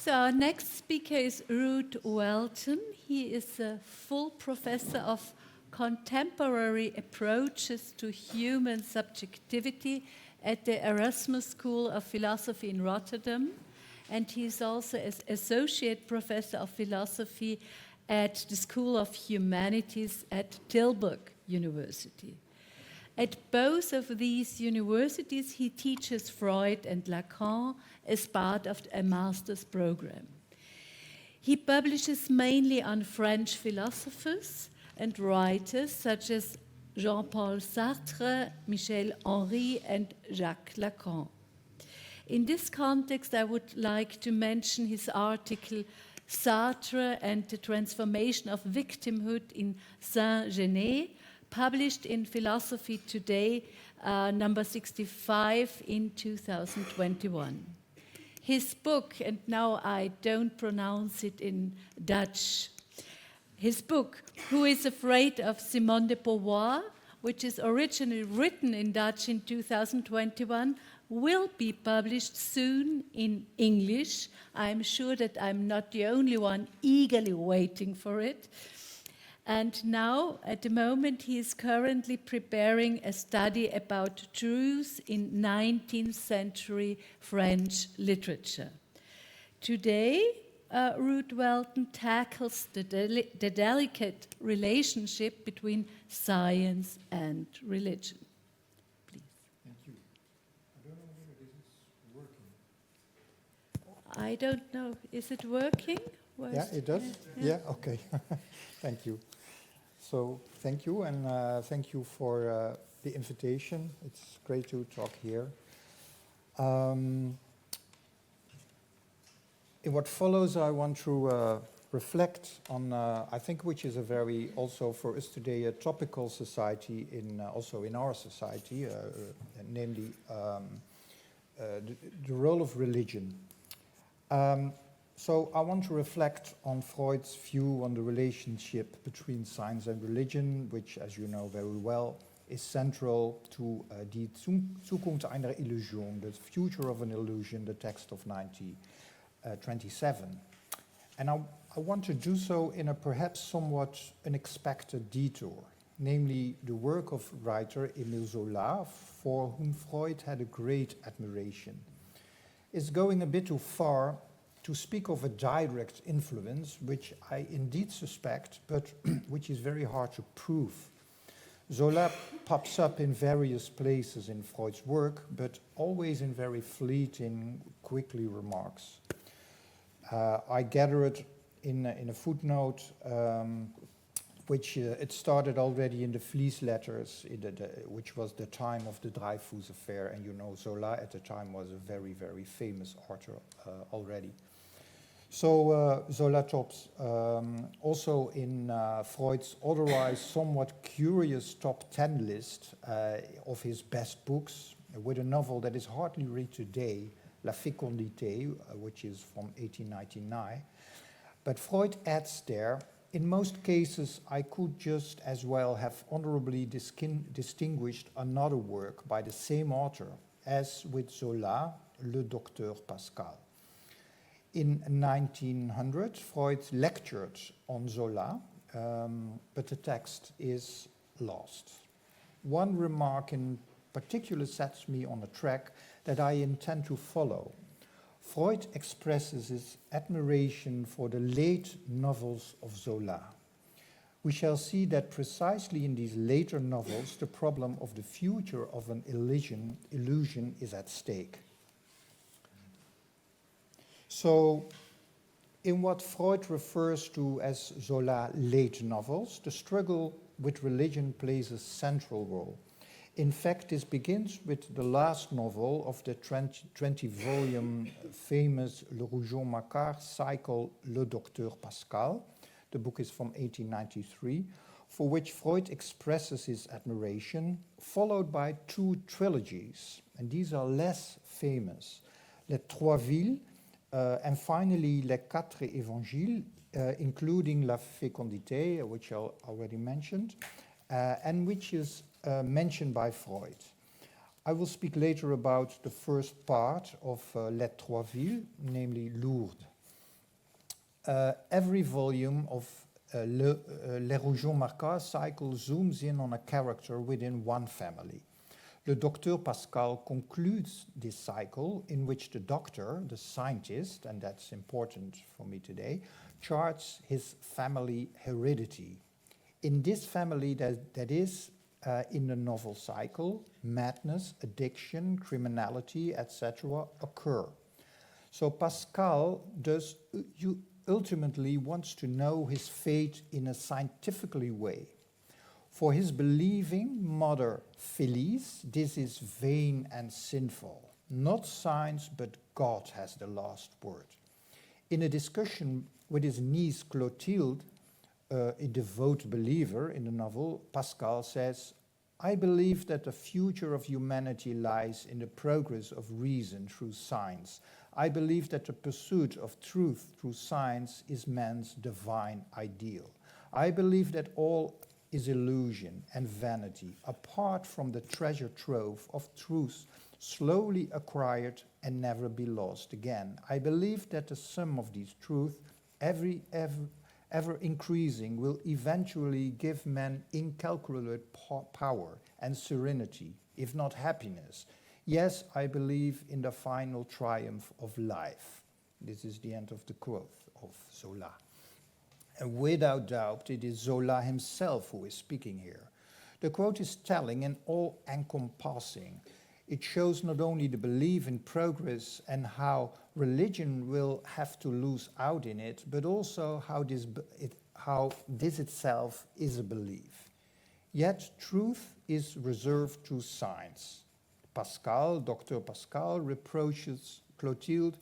So our next speaker is Ruud Welten. He is a full professor of contemporary approaches to human subjectivity at the Erasmus School of Philosophy in Rotterdam. And he's also an associate professor of philosophy at the School of Humanities at Tilburg University. At both of these universities, he teaches Freud and Lacan as part of a master's program. He publishes mainly on French philosophers and writers such as Jean-Paul Sartre, Michel Henry, and Jacques Lacan. In this context, I would like to mention his article Sartre and the Transformation of Victimhood in Saint-Genet, published in Philosophy Today, number 65 in 2021. His book, and now I don't pronounce it in Dutch, his book, Who is Afraid of Simone de Beauvoir, which is originally written in Dutch in 2021, will be published soon in English. I'm sure that I'm not the only one eagerly waiting for it. And now, at the moment, he is currently preparing a study about truth in 19th century French literature. Today, Ruud Welten tackles the delicate relationship between science and religion. Please. Thank you. I don't know whether this is working. I don't know. Is it working? Yeah, it does? Yeah, okay. Thank you. So, thank you, and thank you for the invitation. It's great to talk here. In what follows, I want to reflect on, I think, which is a very, also for us today, a topical society, also in our society, namely the role of religion. So I want to reflect on Freud's view on the relationship between science and religion, which, as you know very well, is central to die Zukunft einer Illusion, the future of an illusion, the text of 1927. And I want to do so in a perhaps somewhat unexpected detour, namely the work of writer Émile Zola, for whom Freud had a great admiration. It's going a bit too far to speak of a direct influence, which I indeed suspect, but which is very hard to prove. Zola pops up in various places in Freud's work, but always in very fleeting, quickly remarks. I gather it in a footnote, which it started already in the Vlies letters, which was the time of the Dreyfus affair, and you know Zola at the time was a very, very famous author already. So Zola tops also in Freud's otherwise somewhat curious top 10 list of his best books, with a novel that is hardly read today, La Fécondité, which is from 1899. But Freud adds there, in most cases I could just as well have honorably distinguished another work by the same author, as with Zola, Le Docteur Pascal. In 1900, Freud lectured on Zola, but the text is lost. One remark in particular sets me on a track that I intend to follow. Freud expresses his admiration for the late novels of Zola. We shall see that precisely in these later novels, the problem of the future of an illusion is at stake. So, in what Freud refers to as Zola late novels, the struggle with religion plays a central role. In fact, this begins with the last novel of the 20-volume famous Le Rougon-Macquart cycle, Le Docteur Pascal. The book is from 1893, for which Freud expresses his admiration, followed by two trilogies, and these are less famous. Les Trois Villes, and finally, Les Quatre Évangiles, including La Fécondité, which I already mentioned, and which is mentioned by Freud. I will speak later about the first part of Les Trois Villes, namely Lourdes. Every volume of Les Rougeons Marcas cycle zooms in on a character within one family. Le docteur Pascal concludes this cycle in which the doctor, the scientist, and that's important for me today, charts his family heredity. In this family that is in the novel cycle, madness, addiction, criminality, etc. occur. So Pascal does ultimately wants to know his fate in a scientifically way. For his believing mother Felice, this is vain and sinful. Not science, but God has the last word. In a discussion with his niece Clotilde, a devout believer in the novel, Pascal says, I believe that the future of humanity lies in the progress of reason through science. I believe that the pursuit of truth through science is man's divine ideal. I believe that all is illusion and vanity, apart from the treasure trove of truth slowly acquired and never be lost again. I believe that the sum of these truths, ever increasing, will eventually give man incalculable power and serenity, if not happiness. Yes, I believe in the final triumph of life. This is the end of the quote of Zola. And without doubt, it is Zola himself who is speaking here. The quote is telling and all-encompassing. It shows not only the belief in progress and how religion will have to lose out in it, but also how this itself is a belief. Yet truth is reserved to science. Pascal, Dr. Pascal, reproaches Clotilde,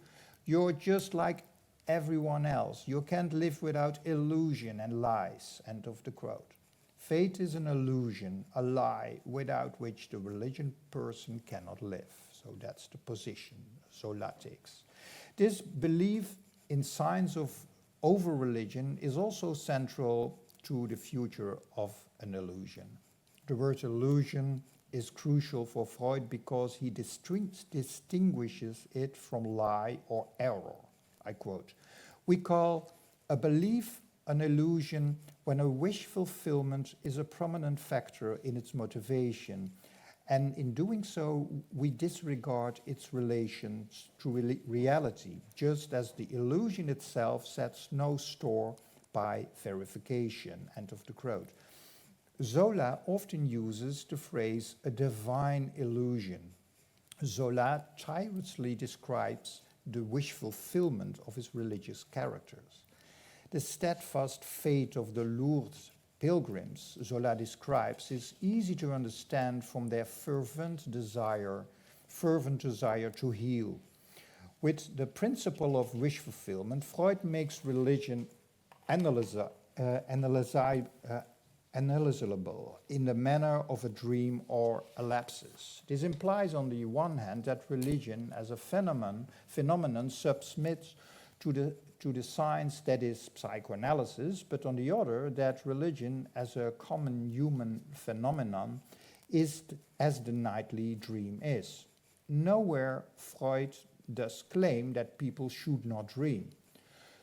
you're just like everyone else. You can't live without illusion and lies. End of the quote. Fate is an illusion, a lie, without which the religion person cannot live. So that's the position Zola takes. This belief in science over religion is also central to the future of an illusion. The word illusion is crucial for Freud because he distinguishes it from lie or error. I quote, we call a belief an illusion when a wish fulfillment is a prominent factor in its motivation, and in doing so, we disregard its relations to reality, just as the illusion itself sets no store by verification. End of the quote. Zola often uses the phrase a divine illusion. Zola tirelessly describes the wish fulfillment of his religious characters. The steadfast fate of the Lourdes pilgrims Zola describes is easy to understand from their fervent desire to heal. With the principle of wish fulfillment, Freud makes religion analyzable in the manner of a dream or a lapsus. This implies on the one hand that religion as a phenomenon submits to the science that is psychoanalysis, but on the other that religion as a common human phenomenon is as the nightly dream is. Nowhere Freud does claim that people should not dream.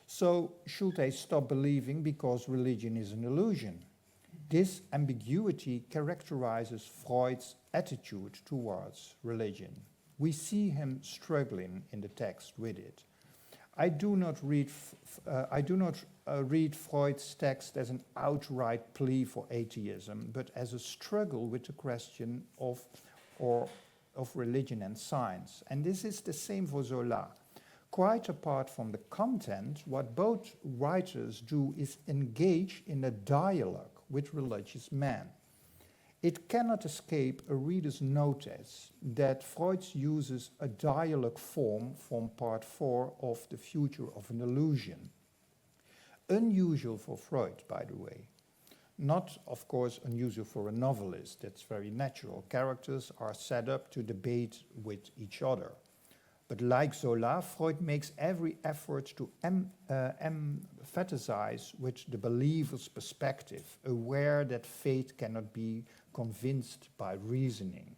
So should they stop believing because religion is an illusion? This ambiguity characterizes Freud's attitude towards religion. We see him struggling in the text with it. I do not read Freud's text as an outright plea for atheism, but as a struggle with the question of religion and science. And this is the same for Zola. Quite apart from the content, what both writers do is engage in a dialogue with religious men. It cannot escape a reader's notice that Freud uses a dialogue form from part 4 of The Future of an Illusion. Unusual for Freud, by the way. Not, of course, unusual for a novelist. That's very natural. Characters are set up to debate with each other. But like Zola, Freud makes every effort to emphasize with the believer's perspective, aware that fate cannot be convinced by reasoning.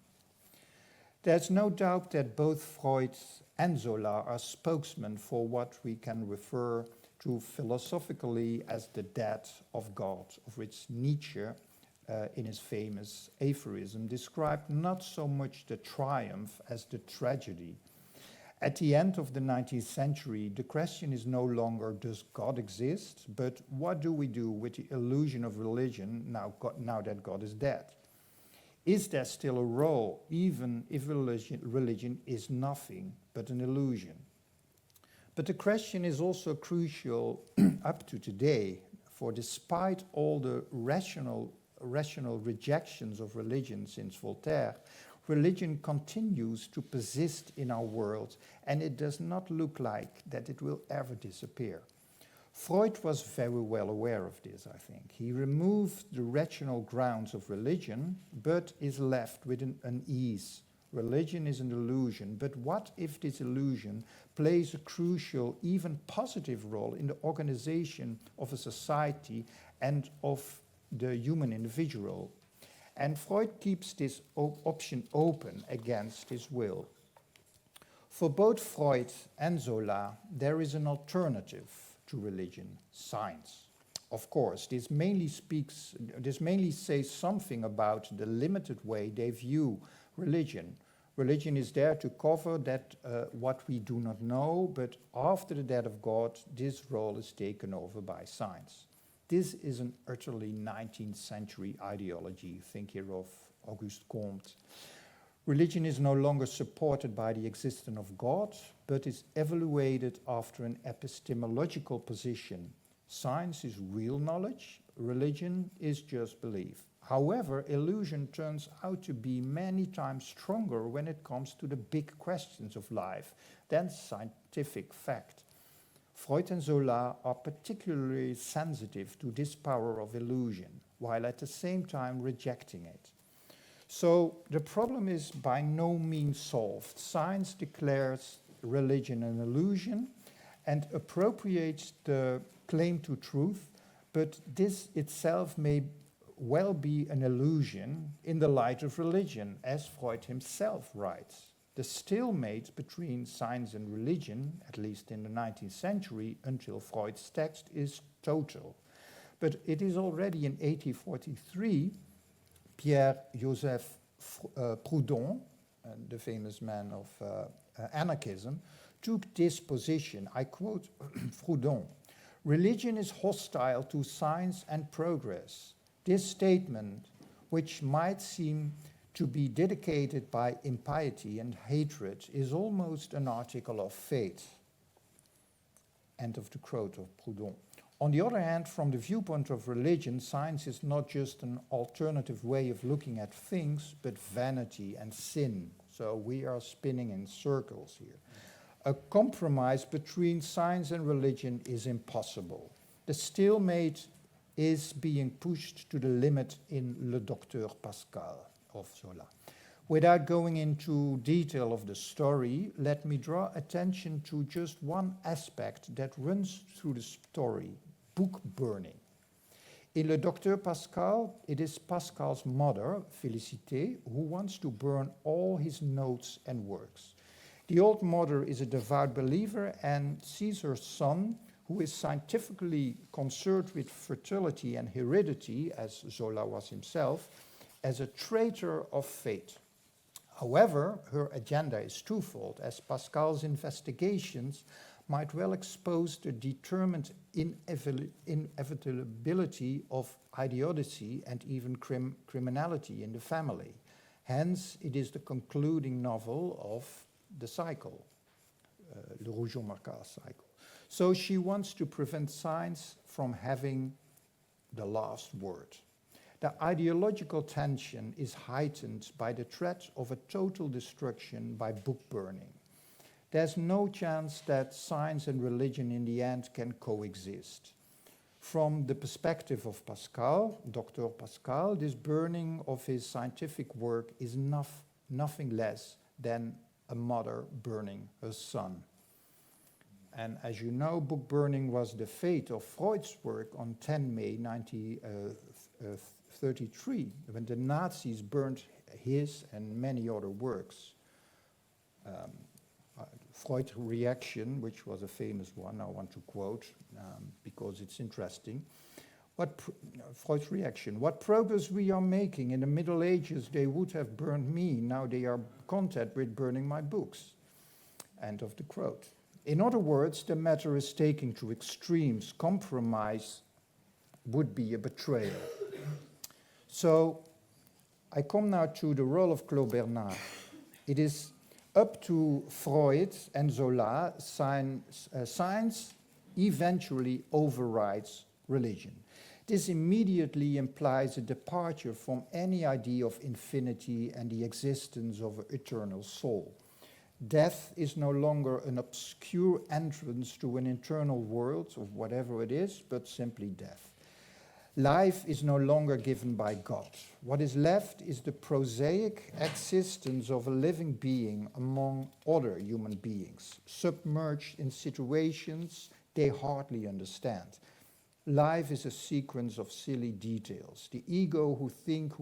There's no doubt that both Freud and Zola are spokesmen for what we can refer to philosophically as the death of God, of which Nietzsche, in his famous aphorism, described not so much the triumph as the tragedy. At the end of the 19th century, the question is no longer does God exist, but what do we do with the illusion of religion now that God is dead? Is there still a role, even if religion is nothing but an illusion? But the question is also crucial up to today, for despite all the rational rejections of religion since Voltaire, religion continues to persist in our world, and it does not look like that it will ever disappear. Freud was very well aware of this, I think. He removed the rational grounds of religion, but is left with an unease. Religion is an illusion, but what if this illusion plays a crucial, even positive role in the organization of a society and of the human individual? And Freud keeps this option open against his will. For both Freud and Zola, there is an alternative to religion, science. Of course, this mainly says something about the limited way they view religion. Religion is there to cover that what we do not know, but after the death of God, this role is taken over by science. This is an utterly 19th century ideology. Think here of Auguste Comte. Religion is no longer supported by the existence of God, but is evaluated after an epistemological position. Science is real knowledge, religion is just belief. However, illusion turns out to be many times stronger when it comes to the big questions of life than scientific fact. Freud and Zola are particularly sensitive to this power of illusion, while at the same time rejecting it. So the problem is by no means solved. Science declares religion an illusion and appropriates the claim to truth, but this itself may well be an illusion in the light of religion, as Freud himself writes. The stalemate between science and religion, at least in the 19th century until Freud's text, is total. But it is already in 1843, Pierre-Joseph Proudhon, the famous man of anarchism, took this position. I quote Proudhon, "Religion is hostile to science and progress." This statement, which might seem to be dedicated by impiety and hatred, is almost an article of faith. End of the quote of Proudhon. On the other hand, from the viewpoint of religion, science is not just an alternative way of looking at things, but vanity and sin. So we are spinning in circles here. A compromise between science and religion is impossible. The stalemate is being pushed to the limit in Le Docteur Pascal of Zola. Without going into detail of the story, let me draw attention to just one aspect that runs through the story, book burning. In Le Docteur Pascal, it is Pascal's mother, Félicité, who wants to burn all his notes and works. The old mother is a devout believer and sees her son, who is scientifically concerned with fertility and heredity, as Zola was himself, as a traitor of fate. However, her agenda is twofold, as Pascal's investigations might well expose the determined inevitability of idiocy and even criminality in the family. Hence, it is the concluding novel of the cycle, Le Rougon-Macquart cycle. So she wants to prevent science from having the last word. The ideological tension is heightened by the threat of a total destruction by book burning. There's no chance that science and religion in the end can coexist. From the perspective of Pascal, Dr. Pascal, this burning of his scientific work is nothing less than a mother burning her son. And as you know, book burning was the fate of Freud's work on 10 May 1933, when the Nazis burned his and many other works. Freud's reaction, which was a famous one, I want to quote because it's interesting. Freud's reaction, what progress we are making. In the Middle Ages, they would have burned me. Now they are content with burning my books. End of the quote. In other words, the matter is taken to extremes. Compromise would be a betrayal. So I come now to the role of Claude Bernard. It is up to Freud and Zola, science eventually overrides religion. This immediately implies a departure from any idea of infinity and the existence of an eternal soul. Death is no longer an obscure entrance to an internal world of whatever it is, but simply death. Life is no longer given by God. What is left is the prosaic existence of a living being among other human beings, submerged in situations they hardly understand. Life is a sequence of silly details. The ego who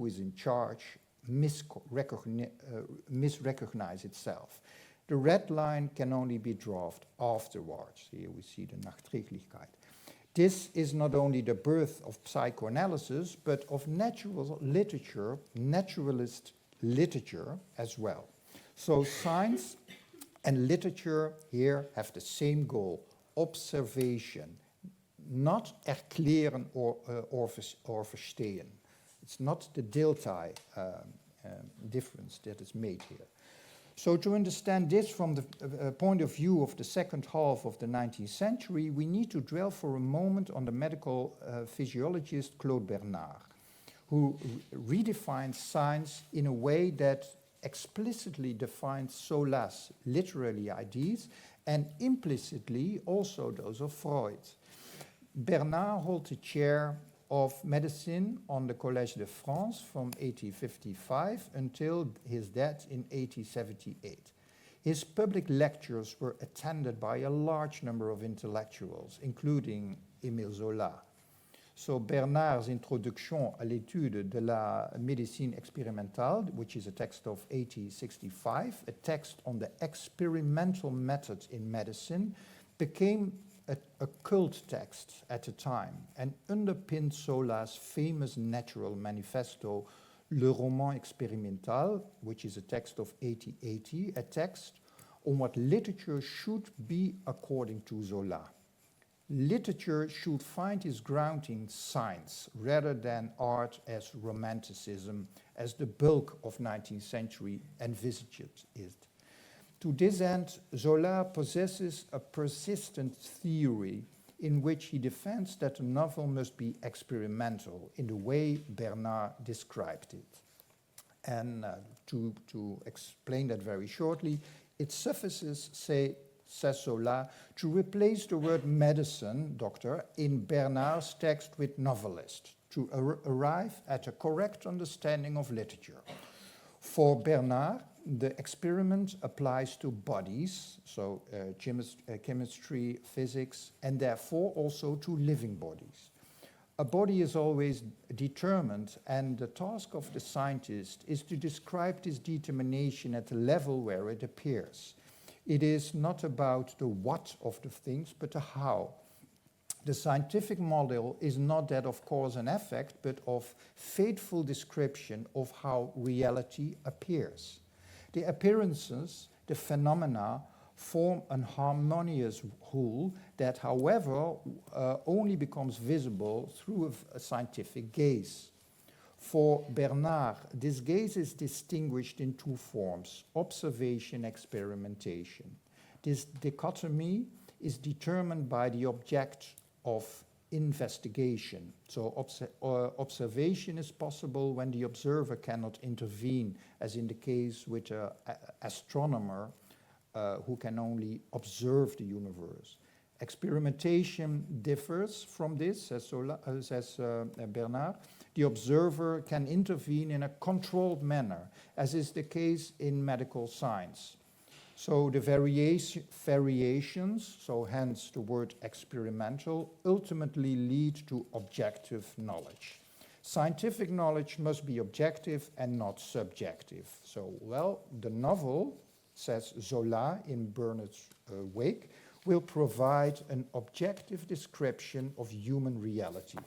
is in charge misrecognizes itself. The red line can only be drawn afterwards. Here we see the Nachträglichkeit. This is not only the birth of psychoanalysis, but of natural literature, naturalist literature as well. So science and literature here have the same goal, observation, not erklären or verstehen. It's not the delta difference that is made here. So to understand this from the point of view of the second half of the 19th century, we need to dwell for a moment on the medical physiologist Claude Bernard, who redefines science in a way that explicitly defines Zola's literary ideas and implicitly also those of Freud. Bernard holds a chair of medicine on the Collège de France from 1855 until his death in 1878. His public lectures were attended by a large number of intellectuals, including Émile Zola. So Bernard's Introduction à l'étude de la médecine expérimentale, which is a text of 1865, a text on the experimental method in medicine, became a cult text at the time and underpinned Zola's famous natural manifesto, Le Roman Expérimental, which is a text of 1880, a text on what literature should be according to Zola. Literature should find its ground in science rather than art as romanticism, as the bulk of 19th century envisaged it. To this end, Zola possesses a persistent theory in which he defends that a novel must be experimental in the way Bernard described it. And to explain that very shortly, it suffices, says Zola, to replace the word medicine, doctor, in Bernard's text with novelist, to arrive at a correct understanding of literature. For Bernard, the experiment applies to bodies, so chemistry, physics, and therefore also to living bodies. A body is always determined, and the task of the scientist is to describe this determination at the level where it appears. It is not about the what of the things, but the how. The scientific model is not that of cause and effect, but of faithful description of how reality appears. The appearances, the phenomena, form an harmonious whole that, however, only becomes visible through a scientific gaze. For Bernard, this gaze is distinguished in two forms, observation, experimentation. This dichotomy is determined by the object of investigation. So observation is possible when the observer cannot intervene, as in the case with an astronomer who can only observe the universe. Experimentation differs from this, says Bernard. The observer can intervene in a controlled manner, as is the case in medical science. So the variations, so hence the word experimental, ultimately lead to objective knowledge. Scientific knowledge must be objective and not subjective. So, well, the novel says Zola in Bernard's wake, will provide an objective description of human reality.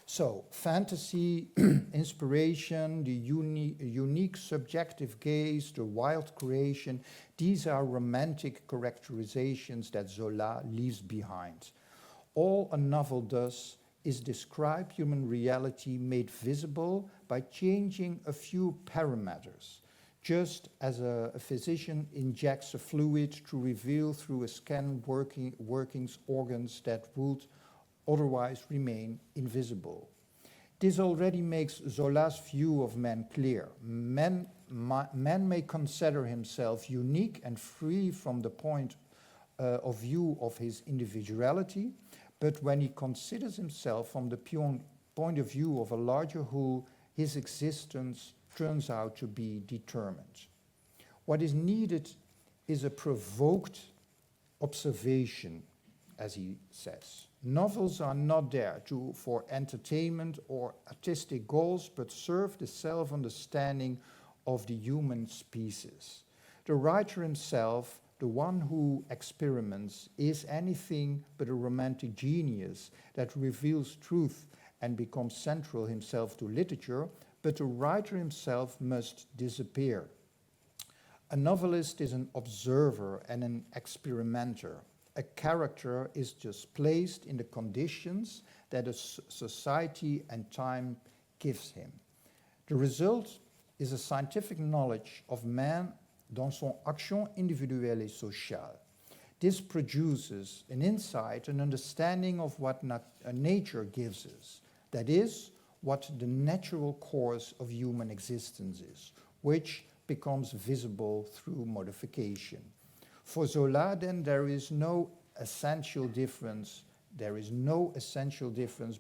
So, fantasy, inspiration, the unique subjective gaze, the wild creation, these are romantic characterizations that Zola leaves behind. All a novel does is describe human reality made visible by changing a few parameters, just as a physician injects a fluid to reveal through a scan workings organs that would otherwise remain invisible. This already makes Zola's view of man clear. Man may consider himself unique and free from the point of view of his individuality, but when he considers himself from the point of view of a larger whole, his existence turns out to be determined. What is needed is a provoked observation, as he says. Novels are not there for entertainment or artistic goals, but serve the self-understanding of the human species. The writer himself, the one who experiments, is anything but a romantic genius that reveals truth and becomes central himself to literature, but the writer himself must disappear. A novelist is an observer and an experimenter. A character is just placed in the conditions that a society and time gives him. The result is a scientific knowledge of man dans son action individuelle et sociale. This produces an insight, an understanding of what nature gives us. That is, what the natural course of human existence is, which becomes visible through modification. For Zola, then, there is no essential difference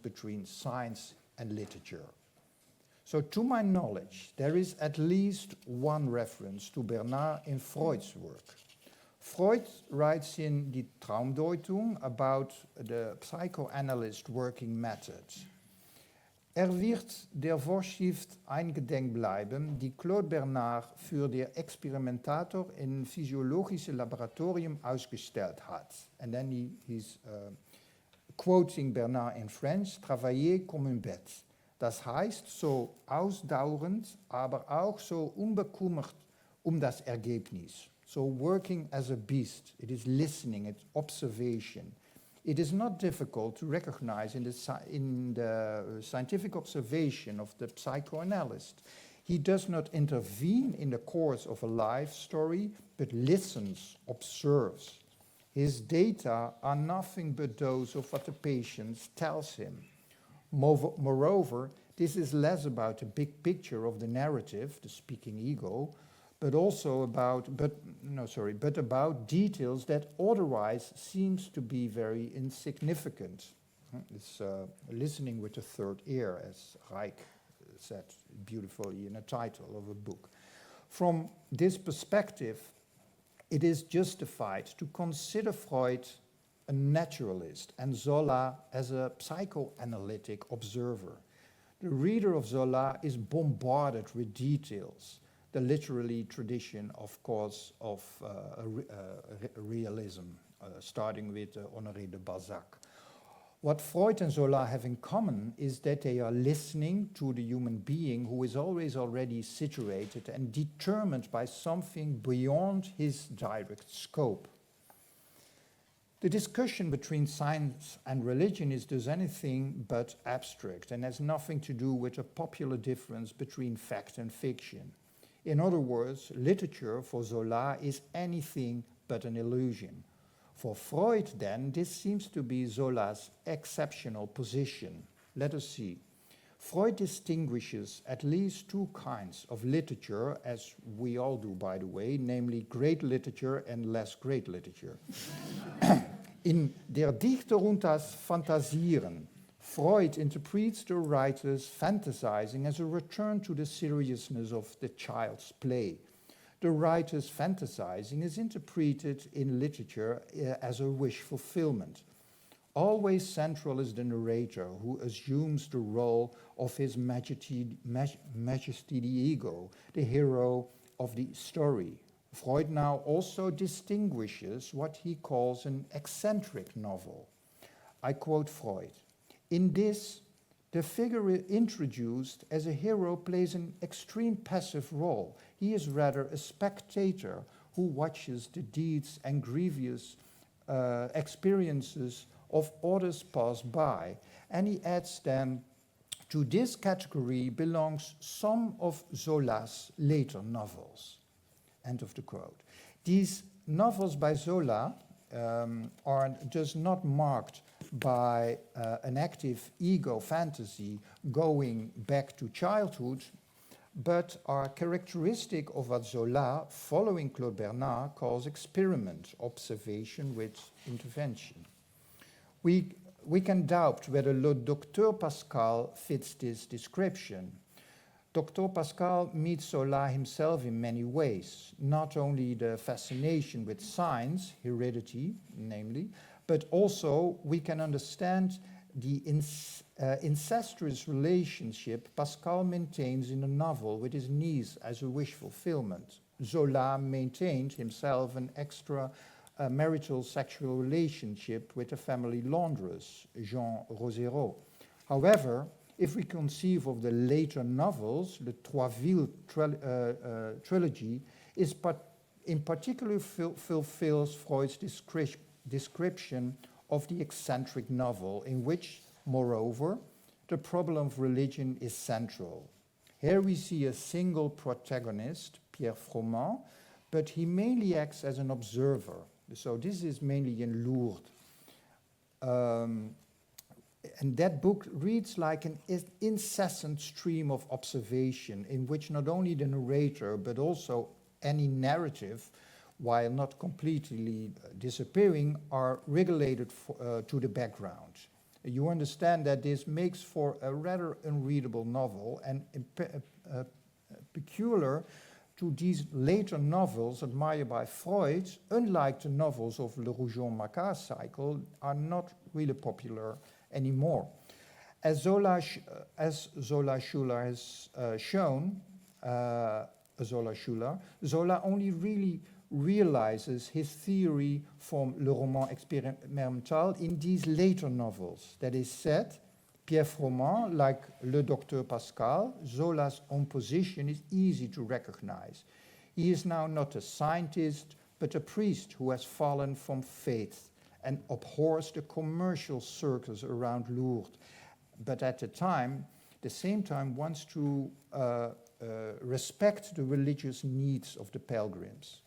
between science and literature. So, to my knowledge, there is at least one reference to Bernard in Freud's work. Freud writes in Die Traumdeutung about the psychoanalyst working method. Wird der Vorschrift eingedenk bleiben, die Claude Bernard für der Experimentator in physiologische Laboratorium ausgestellt hat. And then he's quoting Bernard in French, travailler comme une bête. Das heißt, so ausdauernd, aber auch so unbekümmert das Ergebnis. So working as a beast, it is listening, it's observation. It is not difficult to recognize in the scientific observation of the psychoanalyst. He does not intervene in the course of a life story, but listens, observes. His data are nothing but those of what the patient tells him. Moreover, this is less about the big picture of the narrative, the speaking ego, but about details that otherwise seems to be very insignificant. It's listening with the third ear, as Reich said beautifully in a title of a book. From this perspective, it is justified to consider Freud a naturalist and Zola as a psychoanalytic observer. The reader of Zola is bombarded with details, the literary tradition, of course, of realism, starting with Honoré de Balzac. What Freud and Zola have in common is that they are listening to the human being who is always already situated and determined by something beyond his direct scope. The discussion between science and religion is thus anything but abstract and has nothing to do with a popular difference between fact and fiction. In other words, literature for Zola is anything but an illusion. For Freud, then, this seems to be Zola's exceptional position. Let us see. Freud distinguishes at least two kinds of literature, as we all do, by the way, namely great literature and less great literature. In Der Dichter und das Phantasieren, Freud interprets the writer's fantasizing as a return to the seriousness of the child's play. The writer's fantasizing is interpreted in literature as a wish fulfillment. Always central is the narrator, who assumes the role of his majesty the ego, the hero of the story. Freud now also distinguishes what he calls an eccentric novel. I quote Freud, "In this, the figure introduced as a hero plays an extreme passive role. He is rather a spectator who watches the deeds and grievous experiences of others pass by." And he adds then, "To this category belongs some of Zola's later novels." End of the quote. These novels by Zola are just not marked by an active ego fantasy going back to childhood, but are characteristic of what Zola, following Claude Bernard, calls experiment, observation with intervention. We can doubt whether le docteur Pascal fits this description. Dr. Pascal meets Zola himself in many ways, not only the fascination with science, heredity, namely, but also we can understand the incestuous relationship Pascal maintains in a novel with his niece as a wish fulfillment. Zola maintained himself an extra marital sexual relationship with a family laundress, Jean Rosero. However, if we conceive of the later novels, the Trois Villes trilogy in particular fulfills Freud's description of the eccentric novel, in which, moreover, the problem of religion is central. Here we see a single protagonist, Pierre Froment, but he mainly acts as an observer. So this is mainly in Lourdes. And that book reads like an incessant stream of observation in which not only the narrator but also any narrative, while not completely disappearing, are regulated to the background. You understand that this makes for a rather unreadable novel, and peculiar to these later novels admired by Freud, unlike the novels of Le Rougon-Macquart cycle, are not really popular anymore. As Zola Schuler has shown, Zola only really realizes his theory from Le Roman Expérimental in these later novels. That is said, Pierre Froment, like Le Docteur Pascal, Zola's own position is easy to recognize. He is now not a scientist, but a priest who has fallen from faith and abhors the commercial circus around Lourdes, but at the same time wants to respect the religious needs of the pilgrims.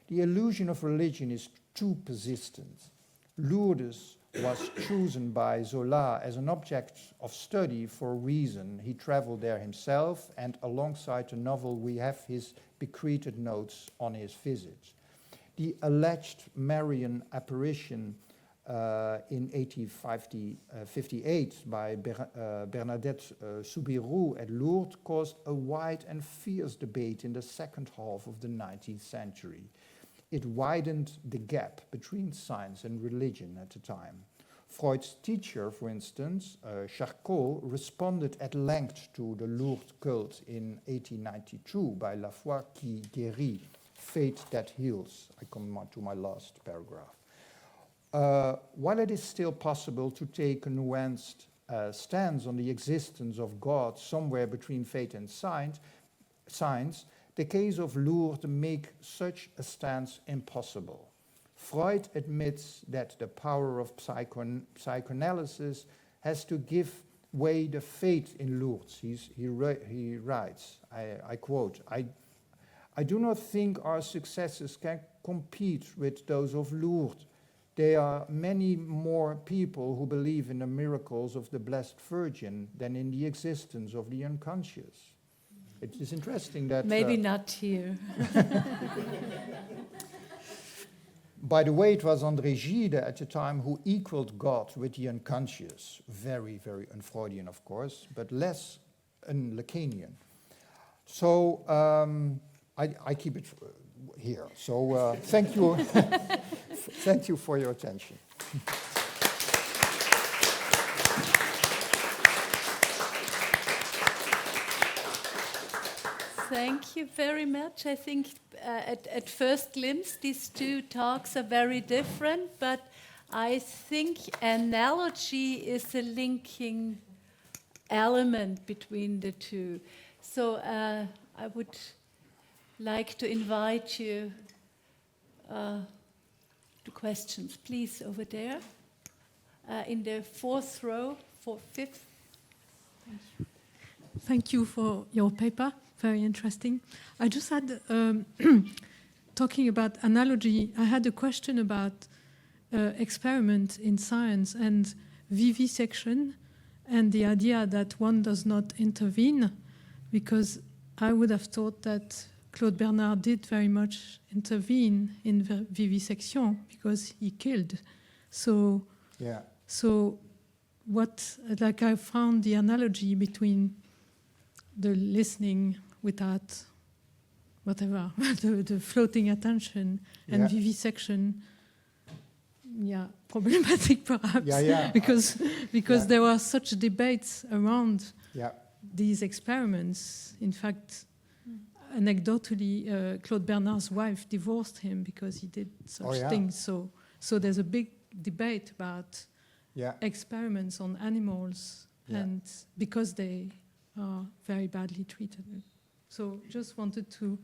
The illusion of religion is too persistent. Lourdes was chosen by Zola as an object of study for a reason. He traveled there himself, and alongside the novel we have his bequeathed notes on his visit. The alleged Marian apparition in 1858 by Bernadette Soubirous at Lourdes caused a wide and fierce debate in the second half of the 19th century. It widened the gap between science and religion at the time. Freud's teacher, for instance, Charcot, responded at length to the Lourdes cult in 1892 by La foi qui guérit, Faith that heals. I come to my last paragraph. While it is still possible to take a nuanced stance on the existence of God somewhere between faith and science, the case of Lourdes makes such a stance impossible. Freud admits that the power of psychoanalysis has to give way the faith in Lourdes. He writes, I quote, I do not think our successes can compete with those of Lourdes. There are many more people who believe in the miracles of the Blessed Virgin than in the existence of the unconscious. It is interesting that... Maybe not here. By the way, it was André Gide at the time who equaled God with the unconscious. Very, very un-Freudian, of course, but less un-Lacanian. So I keep it here. So thank you. Thank you for your attention. Thank you very much. I think at first glimpse, these two talks are very different, but I think analogy is a linking element between the two. So I would like to invite you to questions. Please, over there, in the fourth row, fifth. Thank you. Thank you for your paper, very interesting. I just had, talking about analogy, I had a question about experiment in science and vivisection and the idea that one does not intervene, because I would have thought that Claude Bernard did very much intervene in vivisection because he killed. So, Yeah. so what, like I found the analogy between the listening without whatever, the floating attention and Yeah. vivisection, problematic perhaps, because Yeah. there were such debates around Yeah. these experiments. In fact, anecdotally, Claude Bernard's wife divorced him because he did such things. So there's a big debate about experiments on animals, and because they are very badly treated. So just wanted to,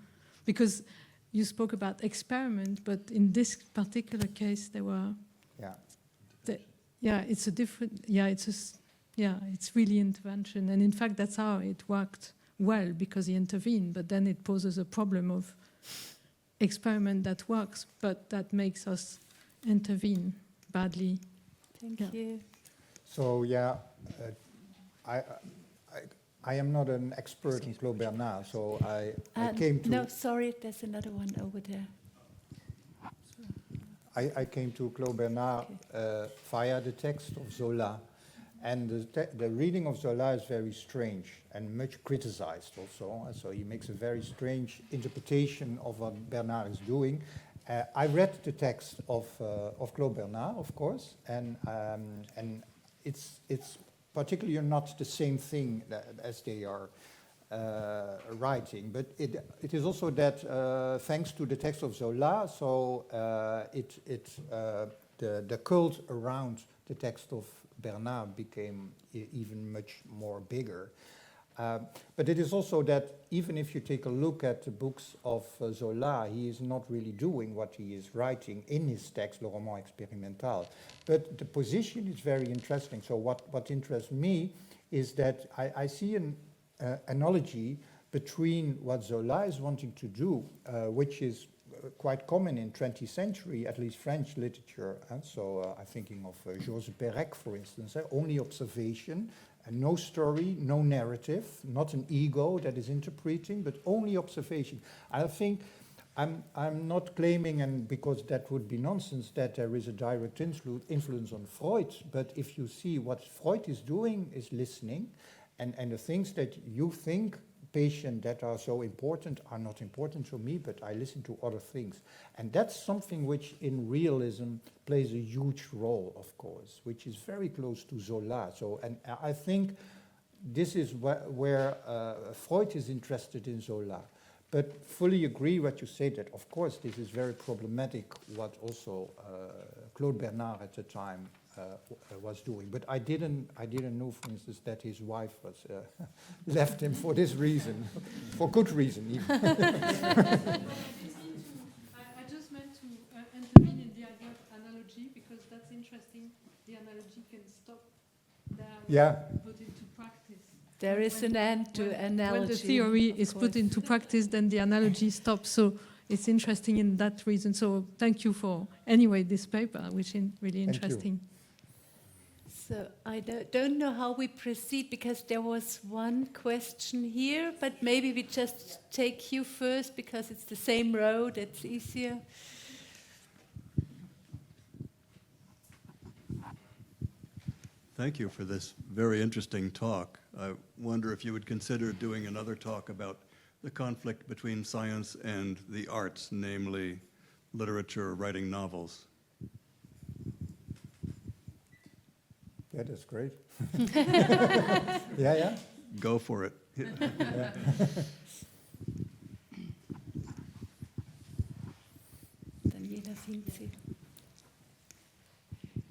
because you spoke about experiment, but in this particular case there were, it's a different, it's really intervention, and in fact that's how it worked well, because he intervened, but then it poses a problem of experiment that works, but that makes us intervene badly. Thank you. So I am not an expert in Claude Bernard, so I came to... No, sorry, there's another one over there. I came to Claude Bernard via the text of Zola, and the reading of Zola is very strange and much criticized also. So he makes a very strange interpretation of what Bernard is doing. I read the text of Claude Bernard, of course, and it's particularly not the same thing as they are writing, but it is also that thanks to the text of Zola, so the cult around the text of Bernard became even much more bigger. But it is also that even if you take a look at the books of Zola, he is not really doing what he is writing in his text, Le Roman Expérimental. But the position is very interesting. So what interests me is that I see an analogy between what Zola is wanting to do, which is quite common in 20th century, at least French literature. So I'm thinking of Georges Perec, for instance, only observation, and no story, no narrative, not an ego that is interpreting, but only observation. I think I'm not claiming, and because that would be nonsense, that there is a direct influence on Freud, but if you see what Freud is doing is listening, and the things that you think patient that are so important are not important to me, but I listen to other things. And that's something which in realism plays a huge role, of course, which is very close to Zola. So, and I think this is where Freud is interested in Zola. But fully agree what you say, that of course this is very problematic, what also Claude Bernard at the time was doing. But I didn't know, for instance, that his wife was left him for this reason, for good reason even. I just meant to intervene in the idea of analogy, because that's interesting. The analogy can stop there, put into practice. There is an end to analogy. When the theory is put into practice, then the analogy stops. So it's interesting in that reason. So thank you for, anyway, this paper, which is really interesting. So I don't know how we proceed, because there was one question here, but maybe we just take you first, because it's the same road, it's easier. Thank you for this very interesting talk. I wonder if you would consider doing another talk about the conflict between science and the arts, namely literature, writing novels. Yeah, that's great. Yeah. Go for it. Yeah.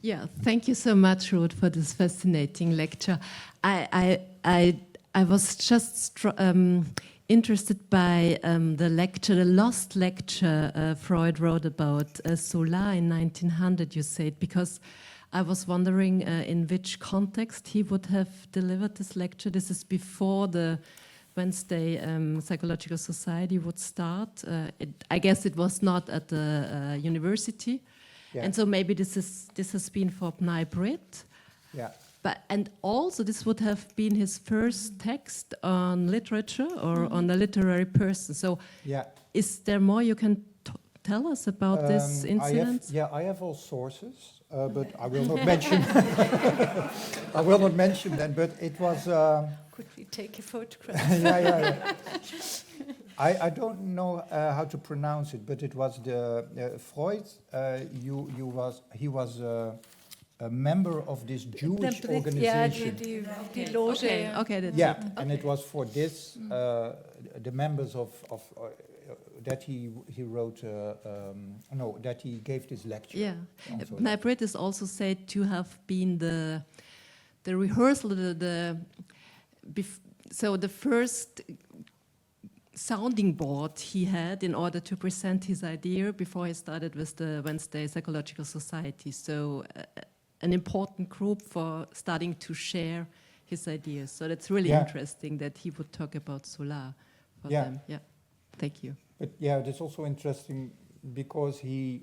Yeah, thank you so much, Ruud, for this fascinating lecture. I was just interested by the lecture, the lost lecture Freud wrote about Zola in 1900, you said, because I was wondering in which context he would have delivered this lecture. This is before the Wednesday Psychological Society would start. I guess it was not at the university. Yeah. And so maybe this has been for Bnei Brit. Yeah. And also this would have been his first text on literature or on a literary person. So Yeah. is there more you can tell us about this incident? I have all sources, but I will not mention. I will not mention them. But it was. Could we take a photograph? Yeah. I don't know how to pronounce it, but it was the Freud. He was a member of this Jewish organization. Die Loge. Okay, that's Yeah, it. and it was for this the members of that he wrote that he gave this lecture. Yeah, Also Bnei Brit is also said to have been the rehearsal, so the first sounding board he had in order to present his idea before he started with the Wednesday Psychological Society. So an important group for starting to share his ideas. So that's really interesting that he would talk about Zola for them. Yeah, thank you. But yeah, that's also interesting because he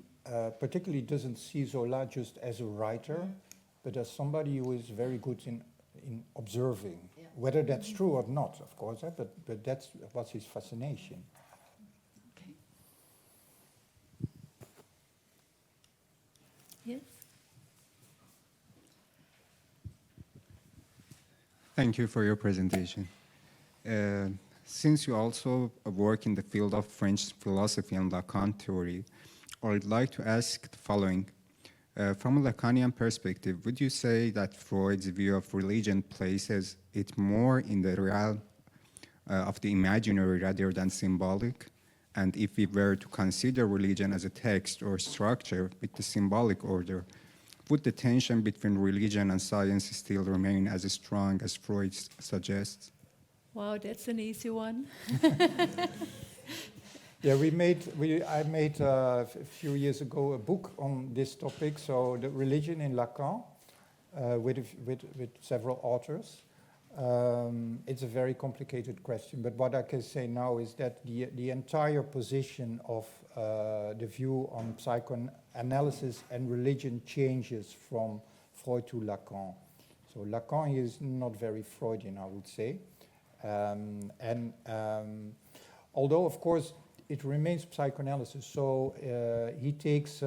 particularly doesn't see Zola just as a writer, but as somebody who is very good in observing. Whether that's true or not, of course, but that was his fascination. Okay. Yes. Thank you for your presentation. Since you also work in the field of French philosophy and Lacan theory, I would like to ask the following. From a Lacanian perspective, would you say that Freud's view of religion places it more in the realm of the imaginary rather than symbolic? And if we were to consider religion as a text or structure with the symbolic order, would the tension between religion and science still remain as strong as Freud suggests? Wow, that's an easy one. Yeah, I made a few years ago a book on this topic. So the religion in Lacan, with several authors. It's a very complicated question, but what I can say now is that the entire position of the view on psychoanalysis and religion changes from Freud to Lacan. So Lacan is not very Freudian, I would say, and although of course it remains psychoanalysis. So he takes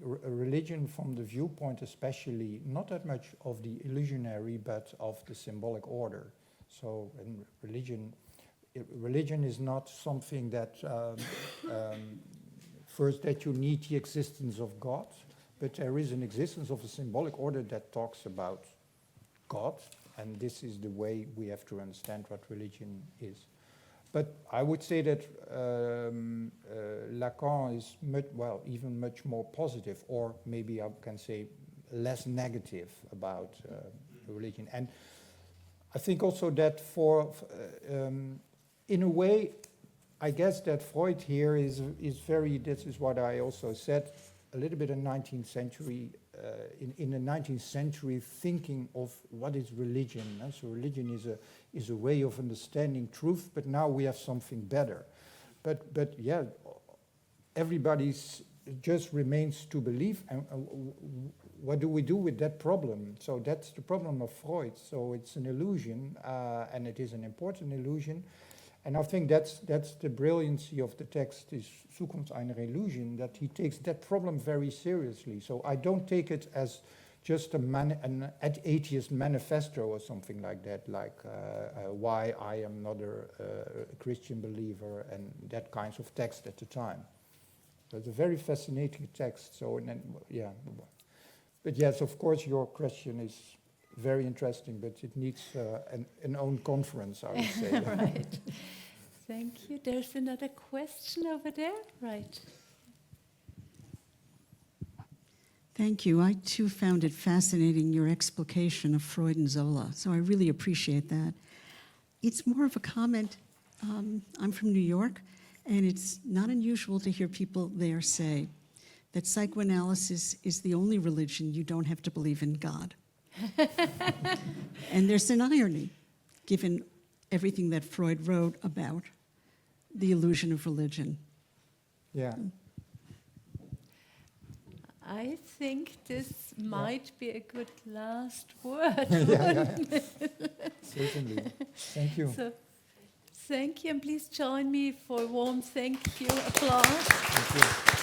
religion from the viewpoint, especially not that much of the illusionary, but of the symbolic order. So in religion is not something that first that you need the existence of God, but there is an existence of a symbolic order that talks about God, and this is the way we have to understand what religion is. But I would say that Lacan is even much more positive, or maybe I can say less negative about religion. And I think also that in a way, I guess that Freud here is very, this is what I also said, a little bit in 19th century, in the 19th century thinking of what is religion. So religion is a way of understanding truth, but now we have something better. But yeah, everybody just remains to believe, and what do we do with that problem? So that's the problem of Freud. So it's an illusion, and it is an important illusion. And I think that's the brilliancy of the text, is Zukunft, einer, Illusion, that he takes that problem very seriously. So I don't take it as just an atheist manifesto or something like that, like why I am not a Christian believer and that kinds of text at the time. So it's a very fascinating text. So yeah, but yes, of course, your question is very interesting, but it needs an own conference, I would say. Right. Thank you. There's another question over there. Right. Thank you. I too found it fascinating, your explication of Freud and Zola, so I really appreciate that. It's more of a comment. I'm from New York, and it's not unusual to hear people there say that psychoanalysis is the only religion you don't have to believe in God. And there's an irony, given everything that Freud wrote about the illusion of religion. Yeah. I think this might be a good last word. Certainly. Thank you. So, thank you, and please join me for a warm thank you, applause. Thank you.